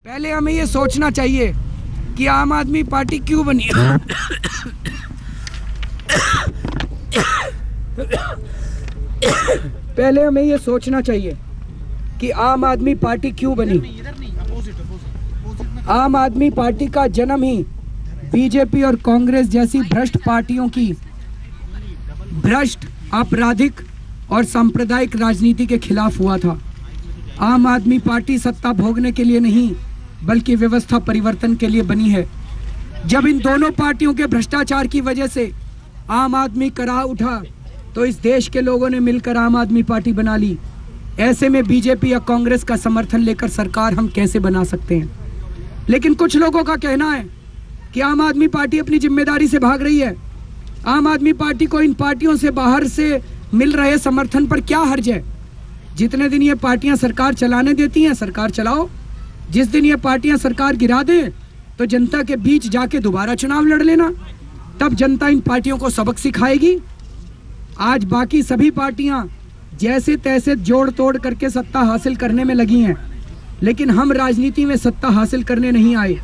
पहले हमें ये सोचना चाहिए कि आम आदमी पार्टी क्यों बनी। पहले हमें ये सोचना चाहिए कि आम आदमी पार्टी क्यों बनी। आम आदमी पार्टी का जन्म ही बीजेपी और कांग्रेस जैसी भ्रष्ट पार्टियों की भ्रष्ट, आपराधिक और सांप्रदायिक राजनीति के खिलाफ हुआ था। आम आदमी पार्टी सत्ता भोगने के लिए नहीं बल्कि व्यवस्था परिवर्तन के लिए बनी है। जब इन दोनों पार्टियों के भ्रष्टाचार की वजह से आम आदमी करा उठा तो इस देश के लोगों ने मिलकर आम आदमी पार्टी बना ली। ऐसे में बीजेपी या कांग्रेस का समर्थन लेकर सरकार हम कैसे बना सकते हैं। लेकिन कुछ लोगों का कहना है कि आम आदमी पार्टी अपनी जिम्मेदारी से भाग रही है। आम आदमी पार्टी को इन पार्टियों से बाहर से मिल रहे समर्थन पर क्या हर्ज है। जितने दिन ये पार्टियां सरकार चलाने देती हैं सरकार चलाओ, जिस दिन ये पार्टियां सरकार गिरा दें तो जनता के बीच जाके दोबारा चुनाव लड़ लेना, तब जनता इन पार्टियों को सबक सिखाएगी। आज बाकी सभी पार्टियां जैसे तैसे जोड़ तोड़ करके सत्ता हासिल करने में लगी हैं, लेकिन हम राजनीति में सत्ता हासिल करने नहीं आए।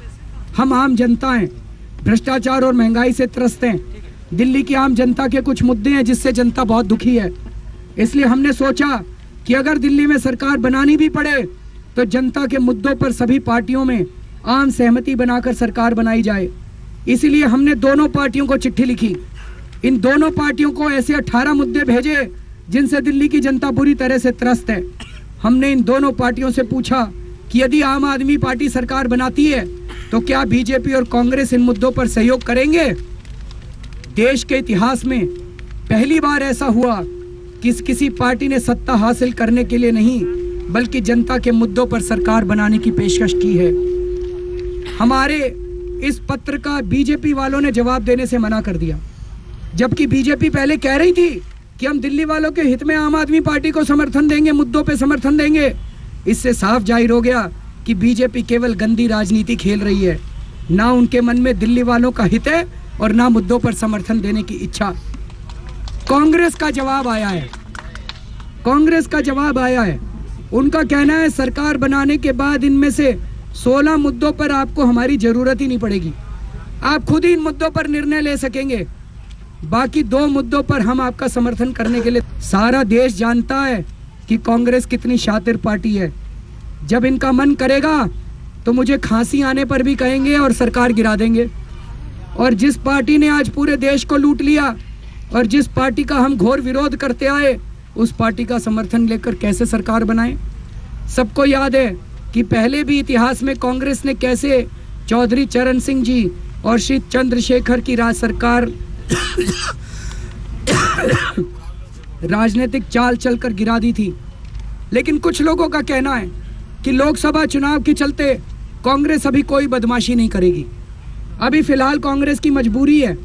हम आम जनता हैं, भ्रष्टाचार और महंगाई से त्रस्त हैं। दिल्ली की आम जनता के कुछ मुद्दे हैं जिससे जनता बहुत दुखी है। इसलिए हमने सोचा कि अगर दिल्ली में सरकार बनानी भी पड़े तो जनता के मुद्दों पर सभी पार्टियों में आम सहमति बनाकर सरकार बनाई जाए। इसीलिए हमने दोनों पार्टियों को चिट्ठी लिखी। इन दोनों पार्टियों को ऐसे 18 मुद्दे भेजे जिनसे दिल्ली की जनता बुरी तरह से त्रस्त है। हमने इन दोनों पार्टियों से पूछा कि यदि आम आदमी पार्टी सरकार बनाती है तो क्या बीजेपी और कांग्रेस इन मुद्दों पर सहयोग करेंगे। देश के इतिहास में पहली बार ऐसा हुआ कि किसी पार्टी ने सत्ता हासिल करने के लिए नहीं बल्कि जनता के मुद्दों पर सरकार बनाने की पेशकश की है। हमारे इस पत्र का बीजेपी वालों ने जवाब देने से मना कर दिया, जबकि बीजेपी पहले कह रही थी कि हम दिल्ली वालों के हित में आम आदमी पार्टी को समर्थन देंगे, मुद्दों पे समर्थन देंगे। इससे साफ जाहिर हो गया कि बीजेपी केवल गंदी राजनीति खेल रही है। ना उनके मन में दिल्ली वालों का हित है और ना मुद्दों पर समर्थन देने की इच्छा। कांग्रेस का जवाब आया है। कांग्रेस का जवाब आया है। उनका कहना है सरकार बनाने के बाद इनमें से 16 मुद्दों पर आपको हमारी जरूरत ही नहीं पड़ेगी, आप खुद ही इन मुद्दों पर निर्णय ले सकेंगे। बाकी 2 मुद्दों पर हम आपका समर्थन करने के लिए। सारा देश जानता है कि कांग्रेस कितनी शातिर पार्टी है। जब इनका मन करेगा तो मुझे खांसी आने पर भी कहेंगे और सरकार गिरा देंगे। और जिस पार्टी ने आज पूरे देश को लूट लिया और जिस पार्टी का हम घोर विरोध करते आए, उस पार्टी का समर्थन लेकर कैसे सरकार बनाएं। सबको याद है कि पहले भी इतिहास में कांग्रेस ने कैसे चौधरी चरण सिंह जी और श्री चंद्रशेखर की राज सरकार राजनीतिक चाल चलकर गिरा दी थी। लेकिन कुछ लोगों का कहना है कि लोकसभा चुनाव के चलते कांग्रेस अभी कोई बदमाशी नहीं करेगी। अभी फिलहाल कांग्रेस की मजबूरी है,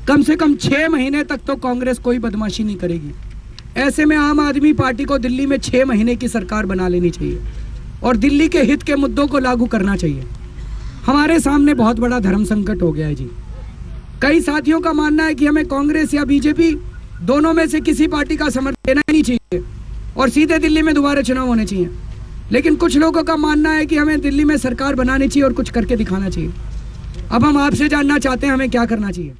कम से कम 6 महीने तक तो कांग्रेस कोई बदमाशी नहीं करेगी। ऐसे में आम आदमी पार्टी को दिल्ली में 6 महीने की सरकार बना लेनी चाहिए और दिल्ली के हित के मुद्दों को लागू करना चाहिए। हमारे सामने बहुत बड़ा धर्म संकट हो गया है जी। कई साथियों का मानना है कि हमें कांग्रेस या बीजेपी दोनों में से किसी पार्टी का समर्थन देना ही नहीं चाहिए और सीधे दिल्ली में दोबारा चुनाव होने चाहिए। लेकिन कुछ लोगों का मानना है कि हमें दिल्ली में सरकार बनानी चाहिए और कुछ करके दिखाना चाहिए। अब हम आपसे जानना चाहते हैं हमें क्या करना चाहिए।